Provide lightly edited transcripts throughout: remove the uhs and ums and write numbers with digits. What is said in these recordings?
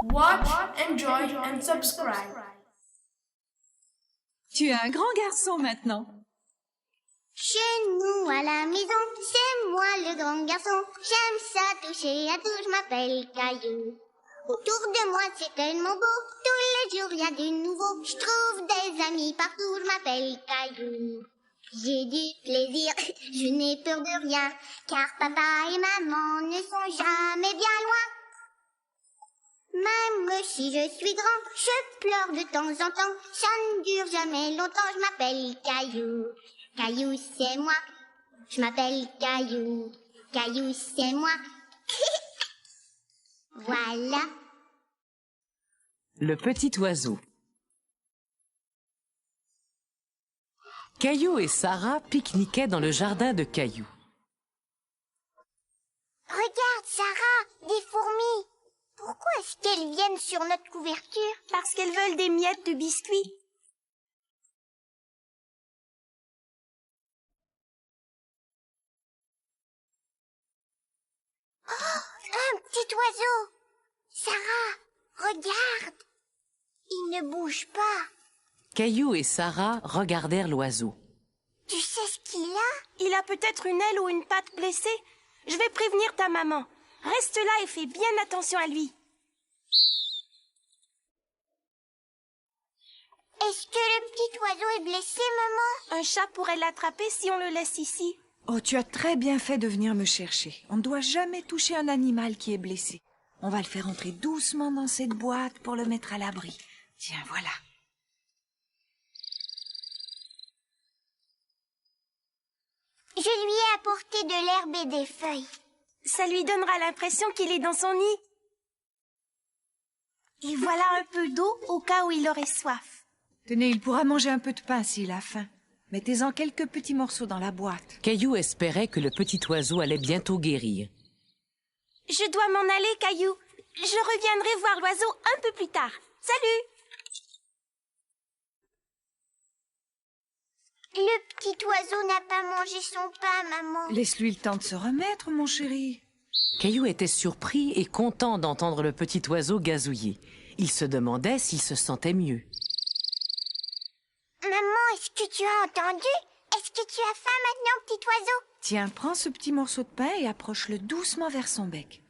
Watch, enjoy and subscribe. Tu es un grand garçon maintenant. Chez nous à la maison, c'est moi le grand garçon. J'aime ça toucher à tout, je m'appelle Caillou. Autour de moi c'est tellement beau, tous les jours il y a du nouveau. Je trouve des amis partout, je m'appelle Caillou. J'ai du plaisir, je n'ai peur de rien, car papa et maman ne sont jamais bien loin. Même si je suis grand, je pleure de temps en temps, ça ne dure jamais longtemps, je m'appelle Caillou. Caillou c'est moi, je m'appelle Caillou. Caillou c'est moi. Voilà. Le petit oiseau. Caillou et Sarah pique-niquaient dans le jardin de Caillou. Regarde Sarah, des fourmis. Pourquoi est-ce qu'elles viennent sur notre couverture? Parce qu'elles veulent des miettes de biscuits. Un petit oiseau. Sarah, regarde. Il ne bouge pas. Caillou et Sarah regardèrent l'oiseau. Tu sais ce qu'il a? Il a peut-être une aile ou une patte blessée. Je vais prévenir ta maman. Reste là et fais bien attention à lui. Est-ce que le petit oiseau est blessé, maman? Un chat pourrait l'attraper si on le laisse ici. Oh, tu as très bien fait de venir me chercher. On ne doit jamais toucher un animal qui est blessé. On va le faire entrer doucement dans cette boîte pour le mettre à l'abri. Tiens, voilà. Je lui ai apporté de l'herbe et des feuilles. Ça lui donnera l'impression qu'il est dans son nid. Et voilà un peu d'eau au cas où il aurait soif. Tenez, il pourra manger un peu de pain s'il a faim. Mettez-en quelques petits morceaux dans la boîte. Caillou espérait que le petit oiseau allait bientôt guérir. Je dois m'en aller, Caillou. Je reviendrai voir l'oiseau un peu plus tard. Salut! Le petit oiseau n'a pas mangé son pain, maman. Laisse-lui le temps de se remettre, mon chéri. Caillou était surpris et content d'entendre le petit oiseau gazouiller. Il se demandait s'il se sentait mieux. Maman, est-ce que tu as entendu? Est-ce que tu as faim maintenant, petit oiseau? Tiens, prends ce petit morceau de pain et approche-le doucement vers son bec.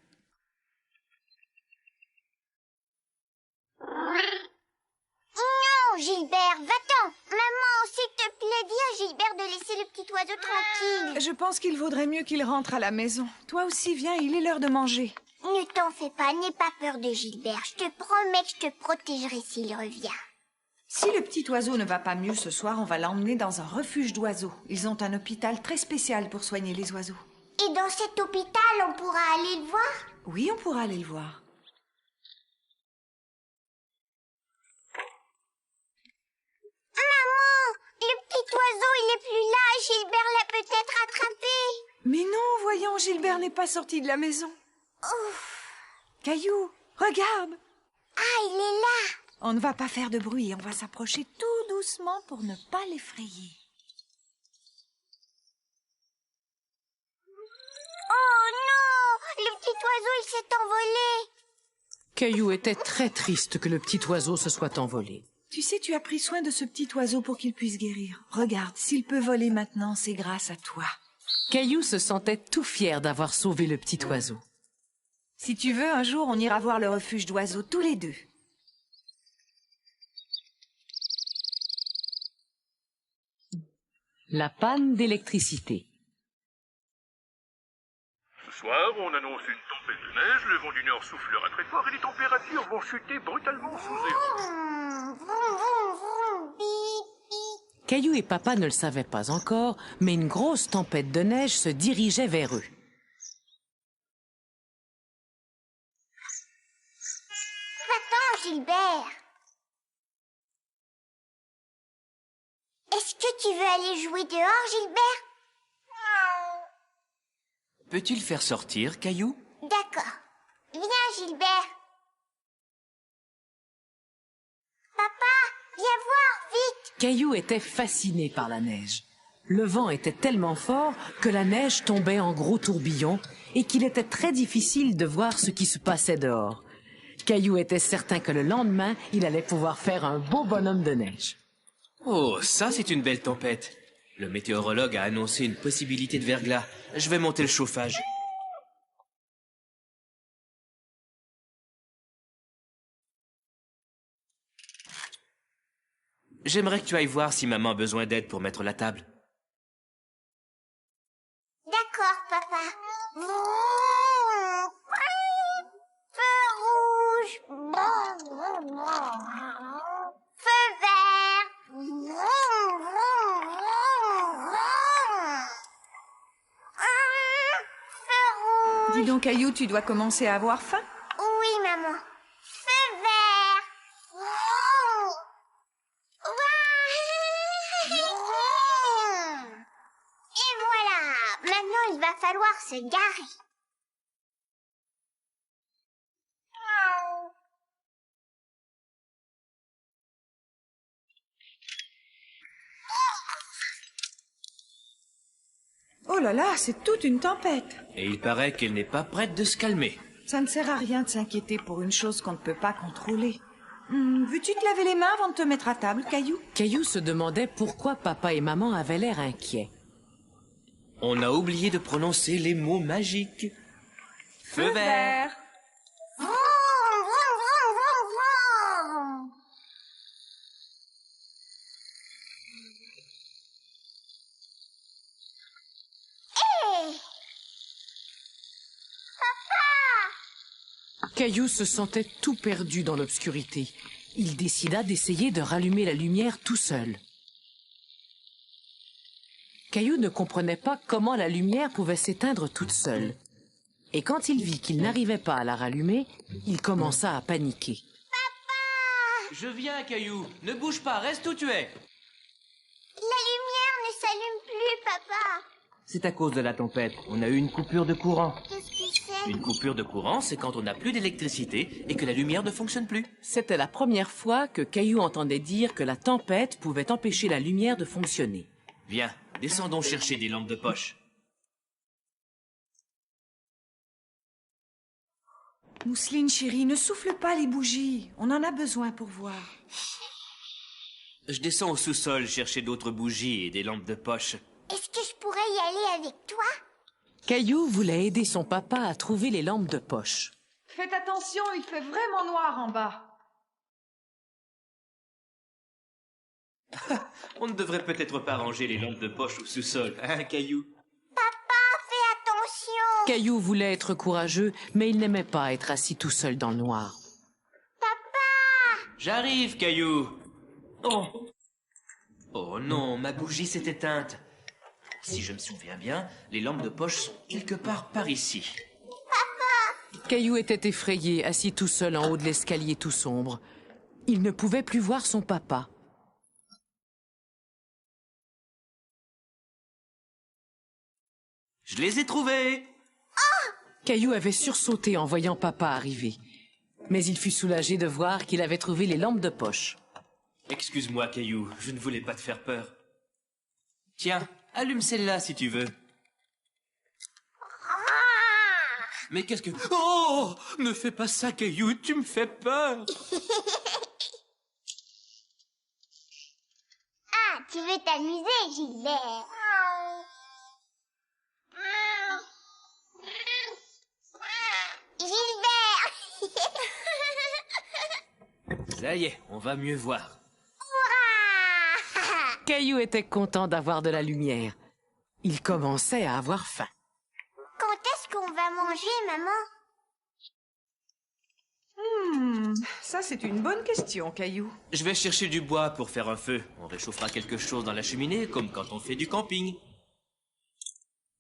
Non, Gilbert, va-t'en. Maman, s'il te plaît, dis à Gilbert de laisser le petit oiseau tranquille. Je pense qu'il vaudrait mieux qu'il rentre à la maison. Toi aussi, viens, il est l'heure de manger. Ne t'en fais pas, n'aie pas peur de Gilbert. Je te promets que je te protégerai s'il revient. Si le petit oiseau ne va pas mieux ce soir, on va l'emmener dans un refuge d'oiseaux. Ils ont un hôpital très spécial pour soigner les oiseaux. Et dans cet hôpital, on pourra aller le voir? Oui, on pourra aller le voir. Maman, le petit oiseau, il est plus là. Gilbert l'a peut-être attrapé. Mais non, voyons, Gilbert n'est pas sorti de la maison. Ouf. Caillou, regarde! Ah, il est là. On ne va pas faire de bruit, on va s'approcher tout doucement pour ne pas l'effrayer. Oh non, le petit oiseau, il s'est envolé. Caillou était très triste que le petit oiseau se soit envolé. Tu sais, tu as pris soin de ce petit oiseau pour qu'il puisse guérir. Regarde, s'il peut voler maintenant, c'est grâce à toi. Caillou se sentait tout fier d'avoir sauvé le petit oiseau. Si tu veux, un jour, on ira voir le refuge d'oiseaux tous les deux. La panne d'électricité. Ce soir, on annonce une tempête de neige, le vent du nord soufflera très fort et les températures vont chuter brutalement sous zéro. Vroom, vroom, vroom, bip, bip. Caillou et papa ne le savaient pas encore, mais une grosse tempête de neige se dirigeait vers eux. Va-t'en, Gilbert. Est-ce que tu veux aller jouer dehors, Gilbert? Peux-tu le faire sortir, Caillou? D'accord. Viens, Gilbert. Papa, viens voir, vite. Caillou était fasciné par la neige. Le vent était tellement fort que la neige tombait en gros tourbillons et qu'il était très difficile de voir ce qui se passait dehors. Caillou était certain que le lendemain, il allait pouvoir faire un beau bonhomme de neige. Oh, ça c'est une belle tempête. Le météorologue a annoncé une possibilité de verglas. Je vais monter le chauffage. J'aimerais que tu ailles voir si maman a besoin d'aide pour mettre la table. D'accord, papa. Feu rouge. Feu vert. Feu rouge. Dis donc, Caillou, tu dois commencer à avoir faim. Oui, maman. Feu vert. Et voilà. Maintenant, il va falloir se garer. Oh là là, c'est toute une tempête. Et il paraît qu'elle n'est pas prête de se calmer. Ça ne sert à rien de s'inquiéter pour une chose qu'on ne peut pas contrôler. Veux-tu te laver les mains avant de te mettre à table, Caillou? Caillou se demandait pourquoi papa et maman avaient l'air inquiets. On a oublié de prononcer les mots magiques. Feu vert. Caillou se sentait tout perdu dans l'obscurité. Il décida d'essayer de rallumer la lumière tout seul. Caillou ne comprenait pas comment la lumière pouvait s'éteindre toute seule. Et quand il vit qu'il n'arrivait pas à la rallumer, il commença à paniquer. Je viens, Caillou. Ne bouge pas, reste où tu es. La lumière ne s'allume plus, papa. C'est à cause de la tempête. On a eu une coupure de courant. Qu'est-ce que c'est? Une coupure de courant, c'est quand on n'a plus d'électricité et que la lumière ne fonctionne plus. C'était la première fois que Caillou entendait dire que la tempête pouvait empêcher la lumière de fonctionner. Viens, descendons chercher des lampes de poche. Mousseline, chérie, ne souffle pas les bougies. On en a besoin pour voir. Je descends au sous-sol chercher d'autres bougies et des lampes de poche. Est-ce que je pourrais y aller avec toi? Caillou voulait aider son papa à trouver les lampes de poche. Faites attention, il fait vraiment noir en bas. On ne devrait peut-être pas ranger les lampes de poche au sous-sol, hein, Caillou? Fais attention. Caillou voulait être courageux, mais il n'aimait pas être assis tout seul dans le noir. J'arrive, Caillou. Oh. Oh non, ma bougie s'est éteinte. Si je me souviens bien, les lampes de poche sont quelque part par ici. Caillou était effrayé, assis tout seul en haut de l'escalier tout sombre. Il ne pouvait plus voir son papa. Je les ai trouvés. Caillou avait sursauté en voyant papa arriver. Mais il fut soulagé de voir qu'il avait trouvé les lampes de poche. Excuse-moi, Caillou, je ne voulais pas te faire peur. Tiens, allume celle-là si tu veux. Mais qu'est-ce que... Oh! Ne fais pas ça, Caillou, tu me fais peur. Ah, tu veux t'amuser, Gilbert? Gilbert! Ça y est, on va mieux voir. Caillou était content d'avoir de la lumière. Il commençait à avoir faim. Quand est-ce qu'on va manger, maman? Ça c'est une bonne question, Caillou. Je vais chercher du bois pour faire un feu. On réchauffera quelque chose dans la cheminée, comme quand on fait du camping.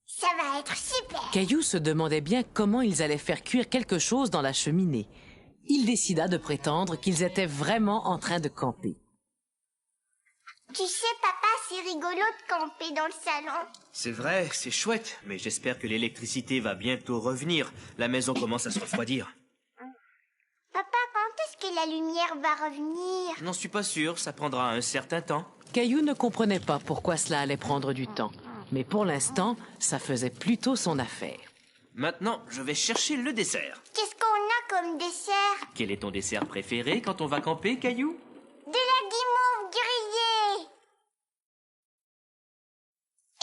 Ça va être super. Caillou se demandait bien comment ils allaient faire cuire quelque chose dans la cheminée. Il décida de prétendre qu'ils étaient vraiment en train de camper. Tu sais, papa, c'est rigolo de camper dans le salon. C'est vrai, c'est chouette, mais j'espère que l'électricité va bientôt revenir. La maison commence à se refroidir. Papa, quand est-ce que la lumière va revenir? Je n'en suis pas sûr, ça prendra un certain temps. Caillou ne comprenait pas pourquoi cela allait prendre du temps. Mais pour l'instant, ça faisait plutôt son affaire. Maintenant, je vais chercher le dessert. Qu'est-ce qu'on a comme dessert? Quel est ton dessert préféré quand on va camper, Caillou? De la guimauve grillée.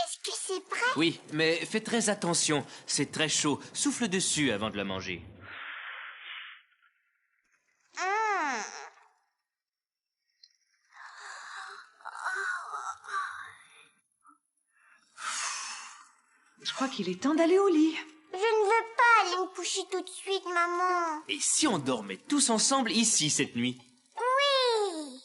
Est-ce que c'est prêt? Oui, mais fais très attention, c'est très chaud. Souffle dessus avant de la manger. Je crois qu'il est temps d'aller au lit. Je ne veux pas aller me coucher tout de suite, maman. Et si on dormait tous ensemble ici cette nuit? Oui.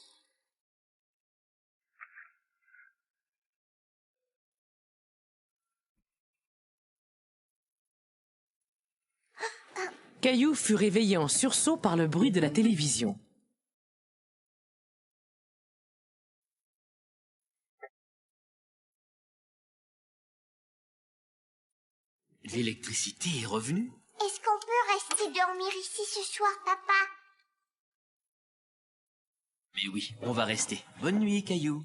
Caillou fut réveillé en sursaut par le bruit de la télévision. L'électricité est revenue? Est-ce qu'on peut rester dormir ici ce soir, papa? Mais oui, on va rester. Bonne nuit, Caillou.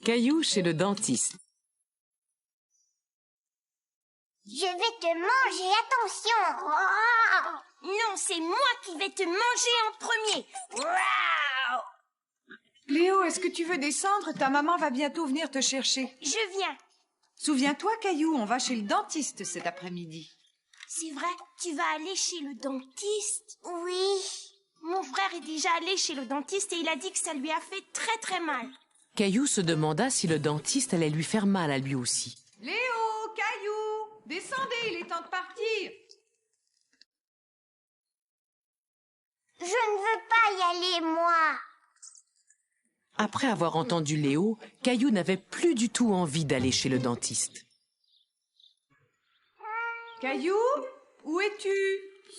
Caillou chez le dentiste. Je vais te manger, attention. Non, c'est moi qui vais te manger en premier. Léo, est-ce que tu veux descendre? Ta maman va bientôt venir te chercher. Je viens. Souviens-toi, Caillou, on va chez le dentiste cet après-midi. C'est vrai, tu vas aller chez le dentiste? Oui. Mon frère est déjà allé chez le dentiste et il a dit que ça lui a fait très très mal. Caillou se demanda si le dentiste allait lui faire mal à lui aussi. Léo, Caillou, descendez, il est temps de partir. Je ne veux pas y aller, moi. Après avoir entendu Léo, Caillou n'avait plus du tout envie d'aller chez le dentiste. Caillou, où es-tu?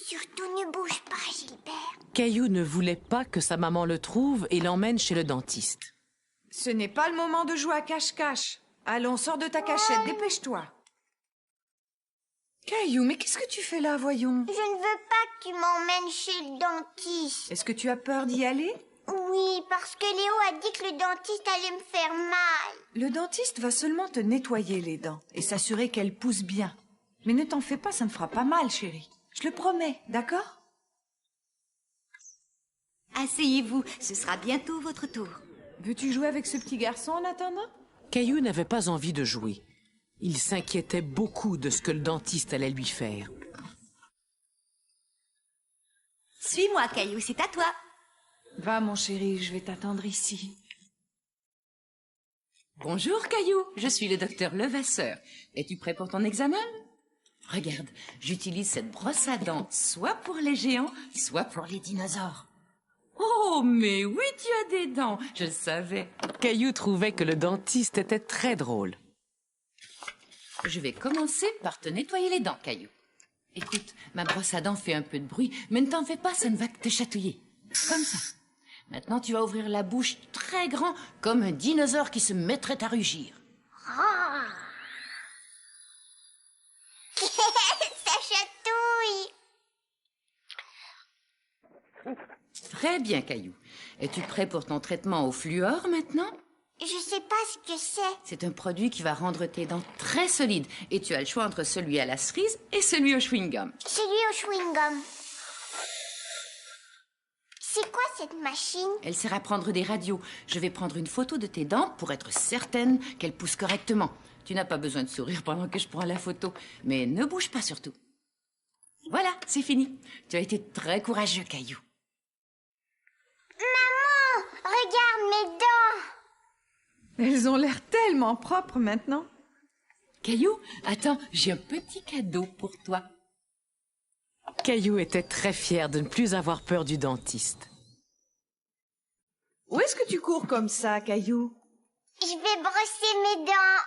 Surtout ne bouge pas, Gilbert. Caillou ne voulait pas que sa maman le trouve et l'emmène chez le dentiste. Ce n'est pas le moment de jouer à cache-cache. Allons, sors de ta cachette, dépêche-toi. Caillou, mais qu'est-ce que tu fais là, voyons? Je ne veux pas que tu m'emmènes chez le dentiste. Est-ce que tu as peur d'y aller? Oui, parce que Léo a dit que le dentiste allait me faire mal. Le dentiste va seulement te nettoyer les dents et s'assurer qu'elles poussent bien. Mais ne t'en fais pas, ça ne fera pas mal, chérie. Je le promets, d'accord? Asseyez-vous, ce sera bientôt votre tour. Veux-tu jouer avec ce petit garçon en attendant? Caillou n'avait pas envie de jouer. Il s'inquiétait beaucoup de ce que le dentiste allait lui faire. Suis-moi, Caillou, c'est à toi. Va, mon chéri, je vais t'attendre ici. Bonjour, Caillou, je suis le docteur Levasseur. Es-tu prêt pour ton examen? Regarde, j'utilise cette brosse à dents soit pour les géants, soit pour les dinosaures. Oh, mais oui, tu as des dents, je le savais. Caillou trouvait que le dentiste était très drôle. Je vais commencer par te nettoyer les dents, Caillou. Écoute, ma brosse à dents fait un peu de bruit, mais ne t'en fais pas, ça ne va que te chatouiller. Comme ça. Maintenant, tu vas ouvrir la bouche très grand, comme un dinosaure qui se mettrait à rugir. Ça chatouille. Très bien, Caillou. Es-tu prêt pour ton traitement au fluor maintenant? Je sais pas ce que c'est. C'est un produit qui va rendre tes dents très solides. Et tu as le choix entre celui à la cerise et celui au chewing-gum. Celui au chewing-gum. C'est quoi cette machine? Elle sert à prendre des radios. Je vais prendre une photo de tes dents pour être certaine qu'elles poussent correctement. Tu n'as pas besoin de sourire pendant que je prends la photo. Mais ne bouge pas surtout. Voilà, c'est fini. Tu as été très courageux, Caillou. Maman, regarde mes dents. Elles ont l'air tellement propres maintenant. Caillou, attends, j'ai un petit cadeau pour toi. Caillou était très fier de ne plus avoir peur du dentiste. Où est-ce que tu cours comme ça, Caillou? Je vais brosser mes dents.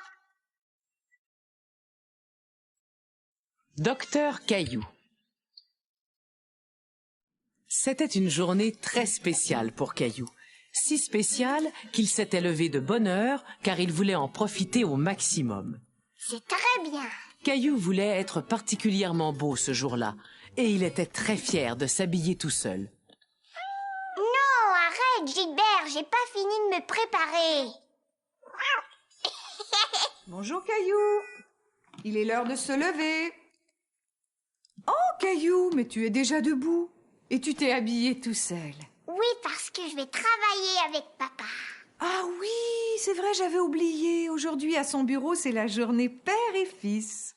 Docteur Caillou. C'était une journée très spéciale pour Caillou. Si spéciale qu'il s'était levé de bonne heure car il voulait en profiter au maximum. C'est très bien. Caillou voulait être particulièrement beau ce jour-là et il était très fier de s'habiller tout seul. Non, arrête, Gilbert, j'ai pas fini de me préparer. Bonjour, Caillou. Il est l'heure de se lever. Oh, Caillou, mais tu es déjà debout. Et tu t'es habillé tout seul. Oui, parce que je vais travailler avec papa. Ah oui, c'est vrai, j'avais oublié. Aujourd'hui, à son bureau, c'est la journée père et fils.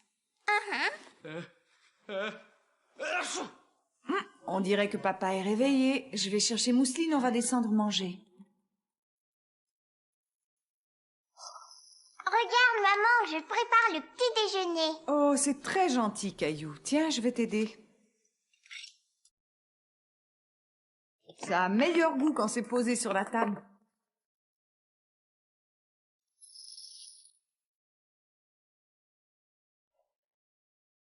On dirait que papa est réveillé. Je vais chercher Mousseline, on va descendre manger. Regarde, maman, je prépare le petit déjeuner. Oh, c'est très gentil, Caillou. Tiens, je vais t'aider. Ça a meilleur goût quand c'est posé sur la table.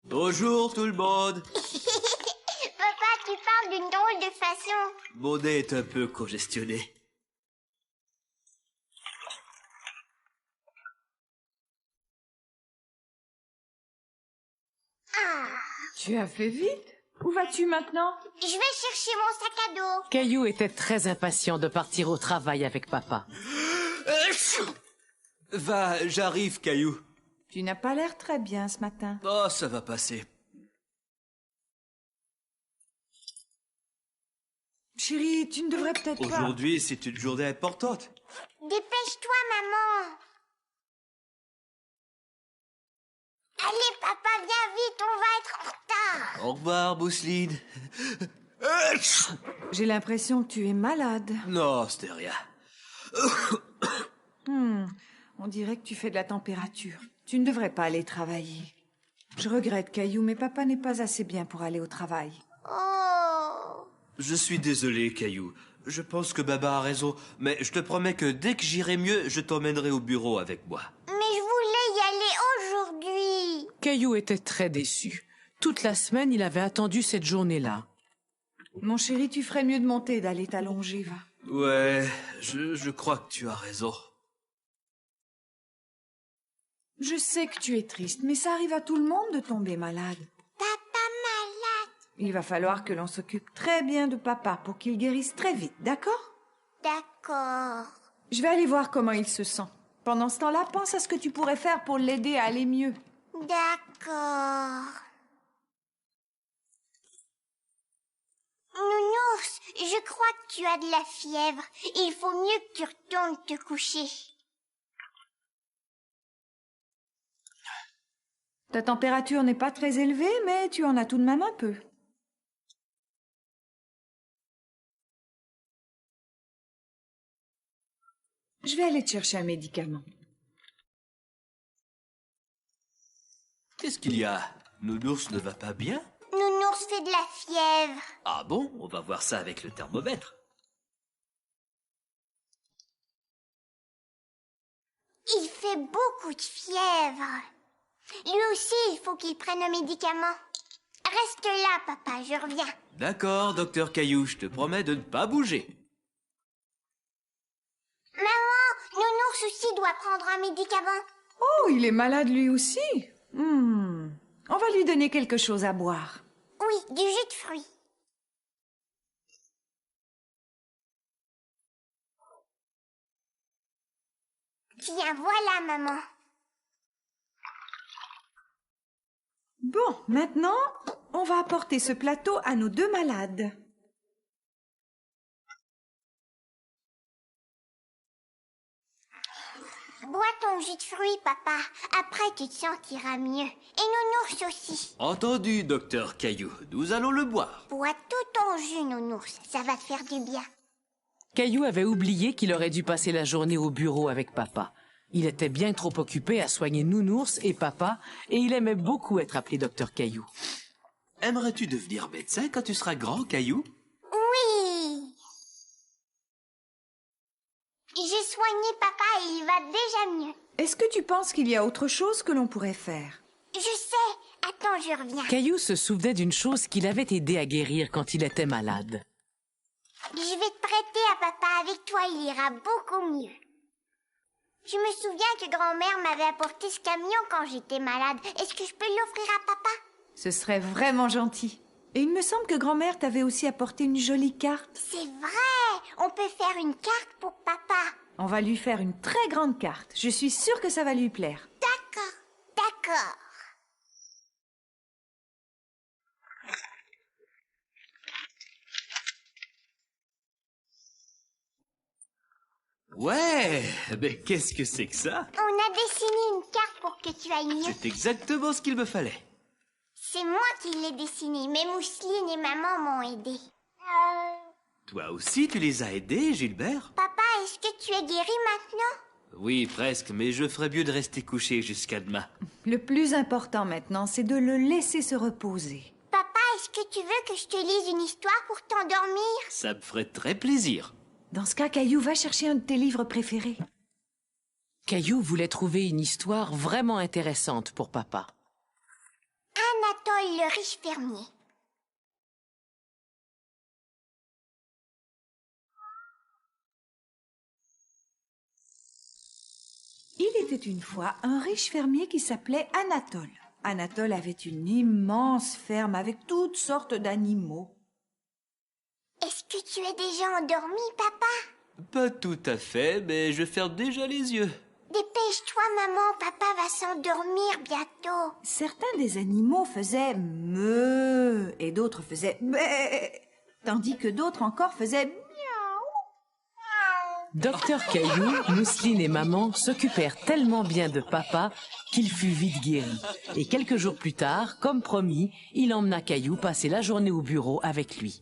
Bonjour tout le monde. Papa, tu parles d'une drôle de façon. Mon nez est un peu congestionné. Tu as fait vite. Où vas-tu maintenant? Je vais chercher mon sac à dos. Caillou était très impatient de partir au travail avec papa. Va, j'arrive, Caillou. Tu n'as pas l'air très bien ce matin. Oh, ça va passer. Chérie, tu ne devrais peut-être pas... Aujourd'hui, c'est une journée importante. Dépêche-toi, maman. Allez, papa, viens vite, on va être en retard. Au revoir, Mousseline. J'ai l'impression que tu es malade. Non, c'était rien. On dirait que tu fais de la température. Tu ne devrais pas aller travailler. Je regrette, Caillou, mais papa n'est pas assez bien pour aller au travail. Oh. Je suis désolé, Caillou. Je pense que Baba a raison, mais je te promets que dès que j'irai mieux, je t'emmènerai au bureau avec moi. Mais je voulais y aller aujourd'hui. Caillou était très déçu. Toute la semaine, il avait attendu cette journée-là. Mon chéri, tu ferais mieux de monter et d'aller t'allonger, va. Ouais, je crois que tu as raison. Je sais que tu es triste, mais ça arrive à tout le monde de tomber malade. Papa malade. Il va falloir que l'on s'occupe très bien de papa pour qu'il guérisse très vite, d'accord? D'accord. Je vais aller voir comment il se sent. Pendant ce temps-là, pense à ce que tu pourrais faire pour l'aider à aller mieux. D'accord. Nounours, je crois que tu as de la fièvre. Il faut mieux que tu retournes te coucher. Ta température n'est pas très élevée, mais tu en as tout de même un peu. Je vais aller te chercher un médicament. Qu'est-ce qu'il y a? Nounours ne va pas bien? Nounours fait de la fièvre. Ah bon? On va voir ça avec le thermomètre. Il fait beaucoup de fièvre. Lui aussi, il faut qu'il prenne un médicament. Reste là, papa, je reviens. D'accord, docteur Caillou, je te promets de ne pas bouger. Maman, Nounours aussi doit prendre un médicament. Oh, il est malade lui aussi. On va lui donner quelque chose à boire. Oui, du jus de fruits. Tiens, voilà, maman. Bon, maintenant, on va apporter ce plateau à nos deux malades. Bois ton jus de fruits, papa. Après, tu te sentiras mieux. Et Nounours aussi. Entendu, docteur Caillou, nous allons le boire. Bois tout ton jus, Nounours. Ça va te faire du bien. Caillou avait oublié qu'il aurait dû passer la journée au bureau avec papa. Il était bien trop occupé à soigner Nounours et papa, et il aimait beaucoup être appelé docteur Caillou. Aimerais-tu devenir médecin quand tu seras grand, Caillou? Oui. J'ai soigné papa et il va déjà mieux. Est-ce que tu penses qu'il y a autre chose que l'on pourrait faire? Je sais. Attends, je reviens. Caillou se souvenait d'une chose qui l'avait aidé à guérir quand il était malade. Je vais te prêter à papa. Avec toi, il ira beaucoup mieux. Je me souviens que grand-mère m'avait apporté ce camion quand j'étais malade. Est-ce que je peux l'offrir à papa? Ce serait vraiment gentil. Et il me semble que grand-mère t'avait aussi apporté une jolie carte. C'est vrai. On peut faire une carte pour papa. On va lui faire une très grande carte. Je suis sûre que ça va lui plaire. D'accord, d'accord. Ouais, mais qu'est-ce que c'est que ça? On a dessiné une carte pour que tu ailles mieux. C'est exactement ce qu'il me fallait. C'est moi qui l'ai dessinée, mais Mousseline et maman m'ont aidé. Toi aussi, tu les as aidés, Gilbert? Papa, est-ce que tu es guéri maintenant? Oui, presque, mais je ferais mieux de rester couché jusqu'à demain. Le plus important maintenant, c'est de le laisser se reposer. Papa, est-ce que tu veux que je te lise une histoire pour t'endormir? Ça me ferait très plaisir. Dans ce cas, Caillou, va chercher un de tes livres préférés. Caillou voulait trouver une histoire vraiment intéressante pour papa. Anatole le riche fermier. Il était une fois un riche fermier qui s'appelait Anatole. Anatole avait une immense ferme avec toutes sortes d'animaux. Est-ce que tu es déjà endormi, papa? Pas tout à fait, mais je ferme déjà les yeux. Dépêche-toi, maman, papa va s'endormir bientôt. Certains des animaux faisaient meuh et d'autres faisaient bé, tandis que d'autres encore faisaient miaou. Docteur Caillou, Mousseline et maman s'occupèrent tellement bien de papa qu'il fut vite guéri. Et quelques jours plus tard, comme promis, il emmena Caillou passer la journée au bureau avec lui.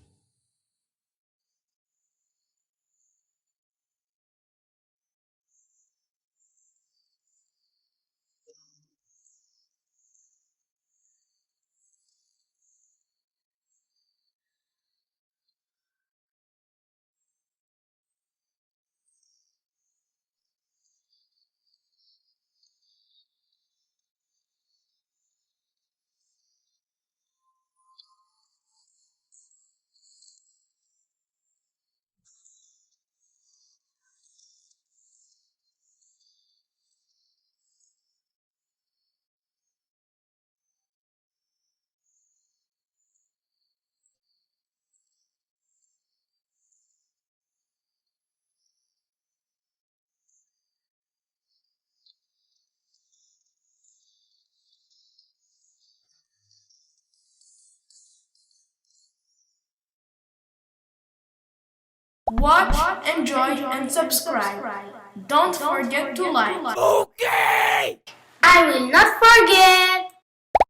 Watch, enjoy, and subscribe. Don't forget to like. Okay! I will not forget.